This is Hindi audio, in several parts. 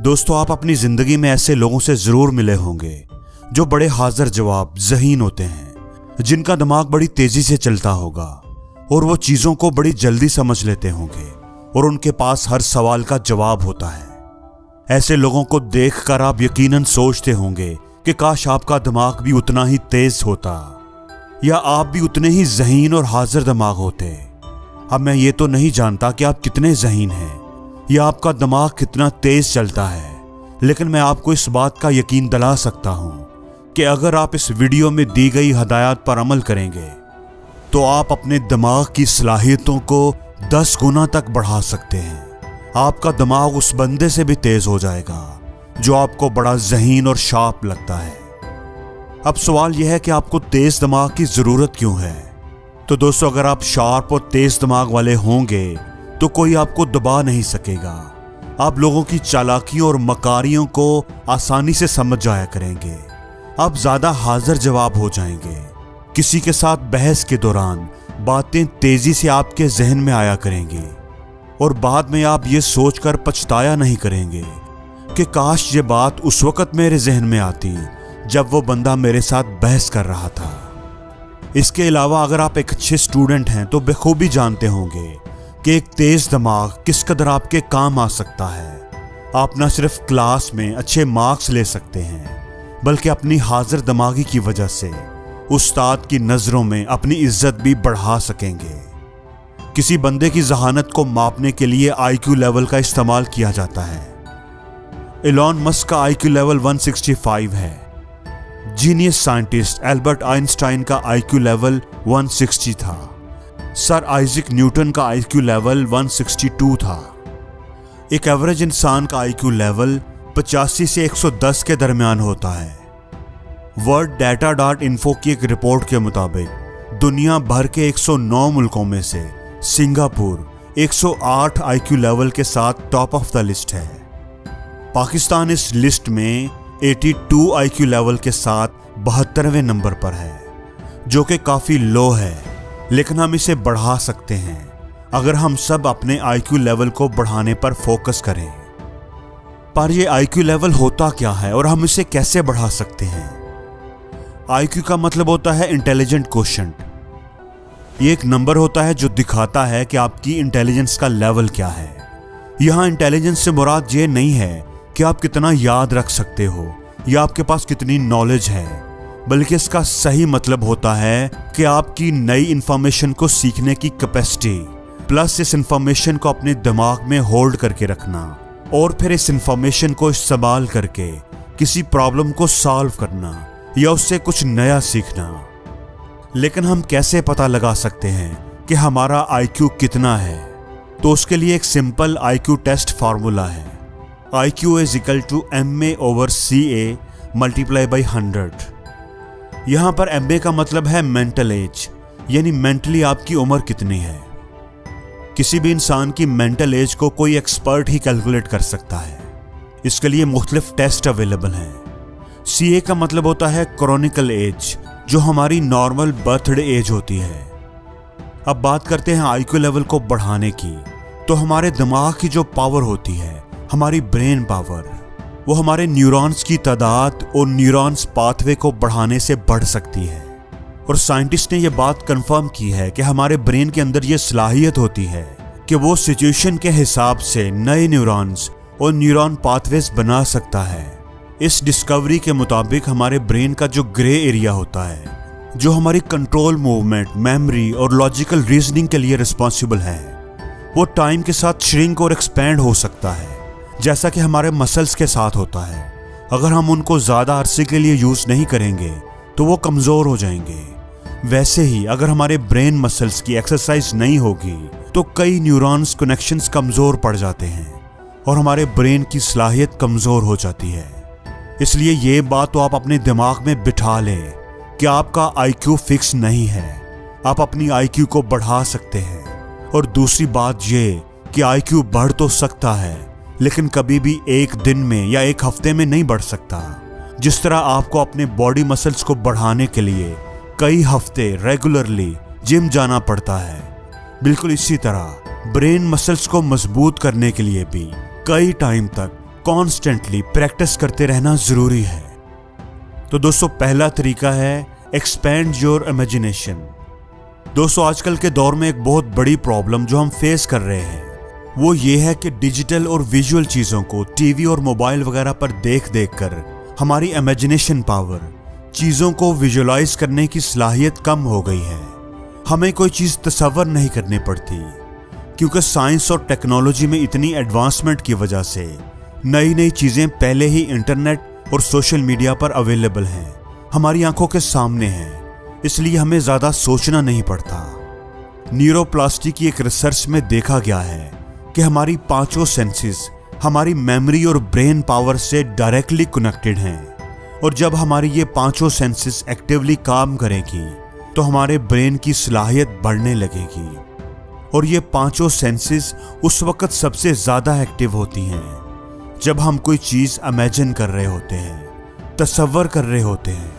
दोस्तों, आप अपनी जिंदगी में ऐसे लोगों से जरूर मिले होंगे जो बड़े हाजिर जवाब ज़हीन होते हैं, जिनका दिमाग बड़ी तेजी से चलता होगा और वो चीजों को बड़ी जल्दी समझ लेते होंगे और उनके पास हर सवाल का जवाब होता है। ऐसे लोगों को देखकर आप यकीनन सोचते होंगे कि काश आपका दिमाग भी उतना ही तेज होता या आप भी उतने ही ज़हीन और हाजिर दिमाग होते। अब मैं ये तो नहीं जानता कि आप कितने ज़हीन हैं या आपका दिमाग कितना तेज चलता है, लेकिन मैं आपको इस बात का यकीन दिला सकता हूं कि अगर आप इस वीडियो में दी गई हदायत पर अमल करेंगे तो आप अपने दिमाग की सलाहियतों को 10 गुना तक बढ़ा सकते हैं। आपका दिमाग उस बंदे से भी तेज हो जाएगा जो आपको बड़ा ज़हीन और शार्प लगता है। अब सवाल यह है कि आपको तेज दिमाग की जरूरत क्यों है? तो दोस्तों, अगर आप शार्प और तेज दिमाग वाले होंगे तो कोई आपको दबा नहीं सकेगा। आप लोगों की चालाकियों और मकारियों को आसानी से समझ जाया करेंगे। आप ज्यादा हाजिर जवाब हो जाएंगे। किसी के साथ बहस के दौरान बातें तेजी से आपके जहन में आया करेंगी और बाद में आप ये सोचकर पछताया नहीं करेंगे कि काश ये बात उस वक्त मेरे जहन में आती जब वो बंदा मेरे साथ बहस कर रहा था। इसके अलावा अगर आप एक अच्छे स्टूडेंट हैं तो बखूबी जानते होंगे कि एक तेज दिमाग किस कदर आपके काम आ सकता है। आप न सिर्फ क्लास में अच्छे मार्क्स ले सकते हैं, बल्कि अपनी हाजिर दिमागी की वजह से उस्ताद की नजरों में अपनी इज्जत भी बढ़ा सकेंगे। किसी बंदे की जहानत को मापने के लिए आईक्यू लेवल का इस्तेमाल किया जाता है। एलॉन मस्क का आईक्यू लेवल 165 है। जीनियस साइंटिस्ट एल्बर्ट आइंस्टाइन का आईक्यू लेवल 160 था। सर आइजैक न्यूटन का आईक्यू लेवल 162 था। एक एवरेज इंसान का आईक्यू लेवल 85 से 110 के दरमियान होता है। वर्ल्ड डाटा डॉट इन्फो की एक रिपोर्ट के मुताबिक दुनिया भर के 109 मुल्कों में से सिंगापुर 108 आईक्यू लेवल के साथ टॉप ऑफ द लिस्ट है। पाकिस्तान इस लिस्ट में 82 आईक्यू लेवल के साथ 72वें नंबर पर है, जो कि काफी लो है, लेकिन हम इसे बढ़ा सकते हैं अगर हम सब अपने आईक्यू लेवल को बढ़ाने पर फोकस करें। पर यह आईक्यू लेवल होता क्या है और हम इसे कैसे बढ़ा सकते हैं? आईक्यू का मतलब होता है इंटेलिजेंट कोशेंट। ये एक नंबर होता है जो दिखाता है कि आपकी इंटेलिजेंस का लेवल क्या है। यहां इंटेलिजेंस से मुराद ये नहीं है कि आप कितना याद रख सकते हो या आपके पास कितनी नॉलेज है, बल्कि इसका सही मतलब होता है कि आपकी नई इंफॉर्मेशन को सीखने की कैपेसिटी प्लस इस इंफॉर्मेशन को अपने दिमाग में होल्ड करके रखना और फिर इस इंफॉर्मेशन को इस्तेमाल करके किसी प्रॉब्लम को सॉल्व करना या उससे कुछ नया सीखना। लेकिन हम कैसे पता लगा सकते हैं कि हमारा आईक्यू कितना है? तो उसके लिए एक सिंपल आईक्यू टेस्ट फार्मूला है। IQ is equal to MA over CA multiply by 100। यहां पर MA का मतलब है मेंटल एज, यानी मेंटली आपकी उम्र कितनी है। किसी भी इंसान की मेंटल एज को कोई एक्सपर्ट ही कैलकुलेट कर सकता है। इसके लिए मुख्तलिफ टेस्ट अवेलेबल हैं। CA का मतलब होता है क्रॉनिकल एज, जो हमारी नॉर्मल बर्थडे एज होती है। अब बात करते हैं IQ लेवल को बढ़ाने की। तो हमारे दिमाग की जो पावर होती है, हमारी ब्रेन पावर, वो हमारे न्यूरॉन्स की तादाद और न्यूरॉन्स पाथवे को बढ़ाने से बढ़ सकती है। और साइंटिस्ट ने यह बात कंफर्म की है कि हमारे ब्रेन के अंदर यह सलाहियत होती है कि वो सिचुएशन के हिसाब से नए न्यूरॉन्स और न्यूरॉन पाथवेज बना सकता है। इस डिस्कवरी के मुताबिक हमारे ब्रेन का जो ग्रे एरिया होता है, जो हमारी कंट्रोल मूवमेंट, मेमोरी और लॉजिकल रीजनिंग के लिए रिस्पॉन्सिबल है, वो टाइम के साथ श्रिंक और एक्सपैंड हो सकता है, जैसा कि हमारे मसल्स के साथ होता है। अगर हम उनको ज़्यादा अरसे के लिए यूज़ नहीं करेंगे तो वो कमज़ोर हो जाएंगे। वैसे ही अगर हमारे ब्रेन मसल्स की एक्सरसाइज नहीं होगी तो कई न्यूरॉन्स कनेक्शंस कमज़ोर पड़ जाते हैं और हमारे ब्रेन की सलाहियत कमज़ोर हो जाती है। इसलिए ये बात तो आप अपने दिमाग में बिठा लें कि आपका IQ फिक्स नहीं है, आप अपनी IQ को बढ़ा सकते हैं। और दूसरी बात ये कि IQ बढ़ तो सकता है, लेकिन कभी भी एक दिन में या एक हफ्ते में नहीं बढ़ सकता। जिस तरह आपको अपने बॉडी मसल्स को बढ़ाने के लिए कई हफ्ते रेगुलरली जिम जाना पड़ता है, बिल्कुल इसी तरह ब्रेन मसल्स को मजबूत करने के लिए भी कई टाइम तक कॉन्स्टेंटली प्रैक्टिस करते रहना जरूरी है। तो दोस्तों पहला तरीका है एक्सपैंड योर इमेजिनेशन। दोस्तों आजकल के दौर में एक बहुत बड़ी प्रॉब्लम जो हम फेस कर रहे हैं वो ये है कि डिजिटल और विजुअल चीज़ों को टीवी और मोबाइल वगैरह पर देख देख कर हमारी इमेजिनेशन पावर, चीज़ों को विजुअलाइज करने की सलाहियत कम हो गई है। हमें कोई चीज़ तसव्वुर नहीं करनी पड़ती क्योंकि साइंस और टेक्नोलॉजी में इतनी एडवांसमेंट की वजह से नई नई चीज़ें पहले ही इंटरनेट और सोशल मीडिया पर अवेलेबल हैं, हमारी आंखों के सामने हैं, इसलिए हमें ज़्यादा सोचना नहीं पड़ता। न्यूरोप्लास्टी की एक रिसर्च में देखा गया है कि हमारी पांचों सेंसेस हमारी मेमोरी और ब्रेन पावर से डायरेक्टली कनेक्टेड हैं और जब हमारी ये पांचों सेंसेस एक्टिवली काम करेंगी तो हमारे ब्रेन की सलाहियत बढ़ने लगेगी और ये पांचों सेंसेस उस वक्त सबसे ज़्यादा एक्टिव होती हैं जब हम कोई चीज़ इमेजिन कर रहे होते हैं, तसव्वुर कर रहे होते हैं,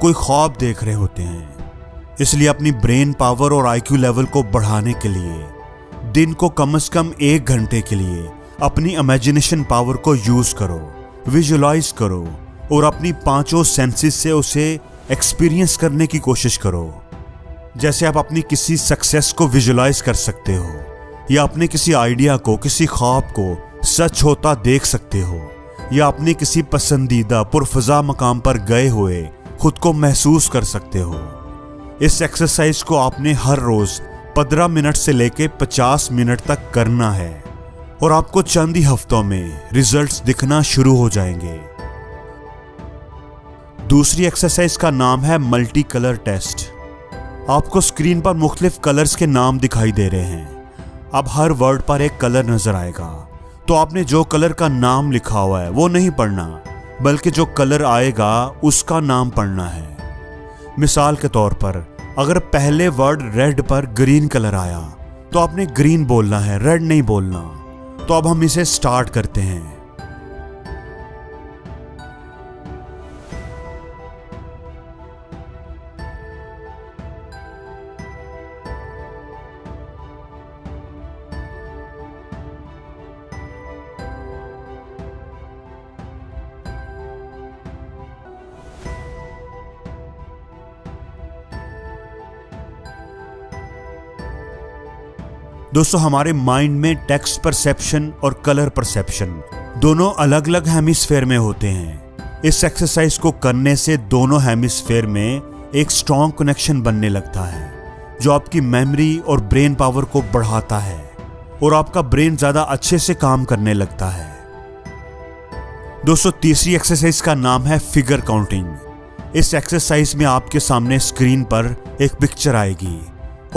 कोई ख्वाब देख रहे होते हैं। इसलिए अपनी ब्रेन पावर और आईक्यू लेवल को बढ़ाने के लिए दिन को कम से कम 1 घंटे के लिए अपनी इमेजिनेशन पावर को यूज करो, विजुअलाइज करो और अपनी पांचों सेंसेस से उसे एक्सपीरियंस करने की कोशिश करो। जैसे आप अपनी किसी सक्सेस को विजुअलाइज कर सकते हो या अपने किसी आइडिया को, किसी ख्वाब को सच होता देख सकते हो या अपने किसी पसंदीदा पुरफजा मकाम पर गए हुए खुद को महसूस कर सकते हो। इस एक्सरसाइज को आपने हर रोज 15 मिनट से लेके 50 मिनट तक करना है और आपको चंद ही हफ्तों में रिजल्ट्स दिखना शुरू हो जाएंगे। दूसरी एक्सरसाइज का नाम है मल्टी कलर टेस्ट। आपको स्क्रीन पर मुख्तलिफ कलर्स के नाम दिखाई दे रहे हैं। अब हर वर्ड पर एक कलर नजर आएगा, तो आपने जो कलर का नाम लिखा हुआ है वो नहीं पढ़ना, बल्कि जो कलर आएगा उसका नाम पढ़ना है। मिसाल के तौर पर अगर पहले वर्ड रेड पर ग्रीन कलर आया तो आपने ग्रीन बोलना है, रेड नहीं बोलना। तो अब हम इसे स्टार्ट करते हैं। दोस्तों हमारे माइंड में टेक्स्ट परसेप्शन और कलर परसेप्शन दोनों अलग अलग हेमिस्फेयर में होते हैं। इस एक्सरसाइज को करने से दोनों हेमिस्फेयर में एक स्ट्रॉन्ग कनेक्शन बनने लगता है जो आपकी मेमोरी और ब्रेन पावर को बढ़ाता है और आपका ब्रेन ज्यादा अच्छे से काम करने लगता है। दोस्तों तीसरी एक्सरसाइज का नाम है फिगर काउंटिंग। इस एक्सरसाइज में आपके सामने स्क्रीन पर एक पिक्चर आएगी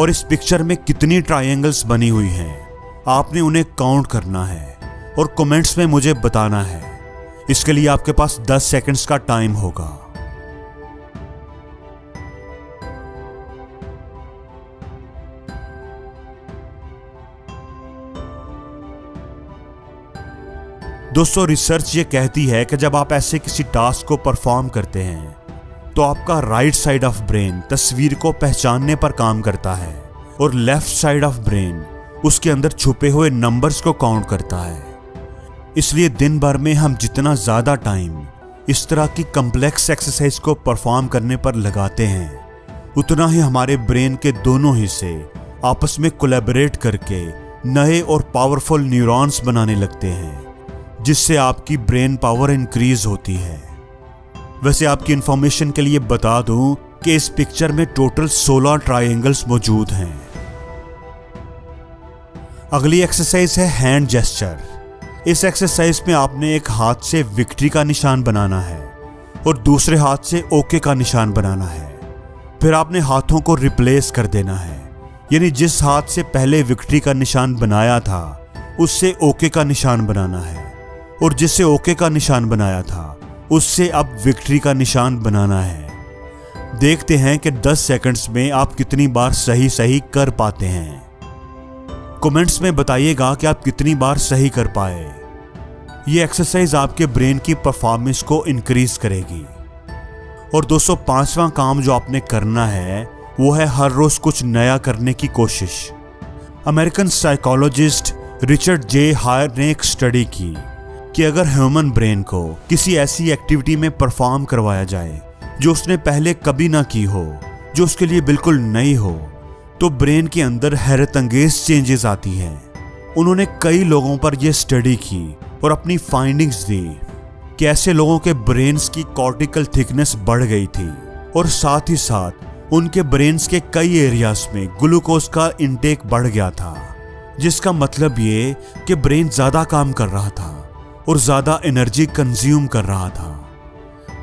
और इस पिक्चर में कितनी ट्रायंगल्स बनी हुई हैं आपने उन्हें काउंट करना है और कमेंट्स में मुझे बताना है। इसके लिए आपके पास 10 सेकंड्स का टाइम होगा। दोस्तों रिसर्च ये कहती है कि जब आप ऐसे किसी टास्क को परफॉर्म करते हैं तो आपका राइट साइड ऑफ ब्रेन तस्वीर को पहचानने पर काम करता है और लेफ्ट साइड ऑफ ब्रेन उसके अंदर छुपे हुए नंबर्स को काउंट करता है। इसलिए दिन भर में हम जितना ज़्यादा टाइम इस तरह की कम्प्लेक्स एक्सरसाइज को परफॉर्म करने पर लगाते हैं उतना ही हमारे ब्रेन के दोनों हिस्से आपस में कोलैबोरेट करके नए और पावरफुल न्यूरॉन्स बनाने लगते हैं जिससे आपकी ब्रेन पावर इंक्रीज होती है। वैसे आपकी इंफॉर्मेशन के लिए बता दूं कि इस पिक्चर में टोटल 16 ट्रायंगल्स मौजूद हैं। अगली एक्सरसाइज है हैंड जेस्चर। इस एक्सरसाइज में आपने एक हाथ से विक्ट्री का निशान बनाना है और दूसरे हाथ से ओके का निशान बनाना है। फिर आपने हाथों को रिप्लेस कर देना है, यानी जिस हाथ से पहले विक्ट्री का निशान बनाया था उससे ओके का निशान बनाना है और जिससे ओके का निशान बनाया था उससे अब विक्ट्री का निशान बनाना है। देखते हैं कि 10 सेकंड्स में आप कितनी बार सही कर पाते हैं। कमेंट्स में बताइएगा कि आप कितनी बार सही कर पाए। ये एक्सरसाइज आपके ब्रेन की परफॉर्मेंस को इंक्रीज करेगी। और दोस्तों 5वां काम जो आपने करना है वो है हर रोज कुछ नया करने की कोशिश। American psychologist Richard J higher ने एक स्टडी की कि अगर ह्यूमन ब्रेन को किसी ऐसी एक्टिविटी में परफॉर्म करवाया जाए जो उसने पहले कभी ना की हो, जो उसके लिए बिल्कुल नई हो, तो ब्रेन के अंदर हैरत अंगेज चेंजेस आती हैं। उन्होंने कई लोगों पर यह स्टडी की और अपनी फाइंडिंग्स दी कि ऐसे लोगों के ब्रेन्स की कॉर्टिकल थिकनेस बढ़ गई थी और साथ ही साथ उनके ब्रेन्स के कई एरियाज में ग्लूकोज का इंटेक बढ़ गया था, जिसका मतलब ये कि ब्रेन ज्यादा काम कर रहा था और ज्यादा एनर्जी कंज्यूम कर रहा था।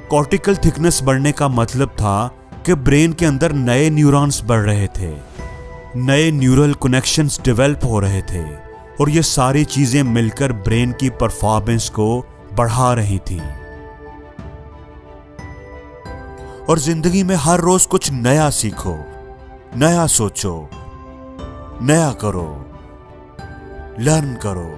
कॉर्टिकल थिकनेस बढ़ने का मतलब था कि ब्रेन के अंदर नए न्यूरॉन्स बढ़ रहे थे, नए न्यूरल कनेक्शंस डेवलप हो रहे थे और ये सारी चीजें मिलकर ब्रेन की परफॉर्मेंस को बढ़ा रही थी। और जिंदगी में हर रोज कुछ नया सीखो, नया सोचो, नया करो, लर्न करो।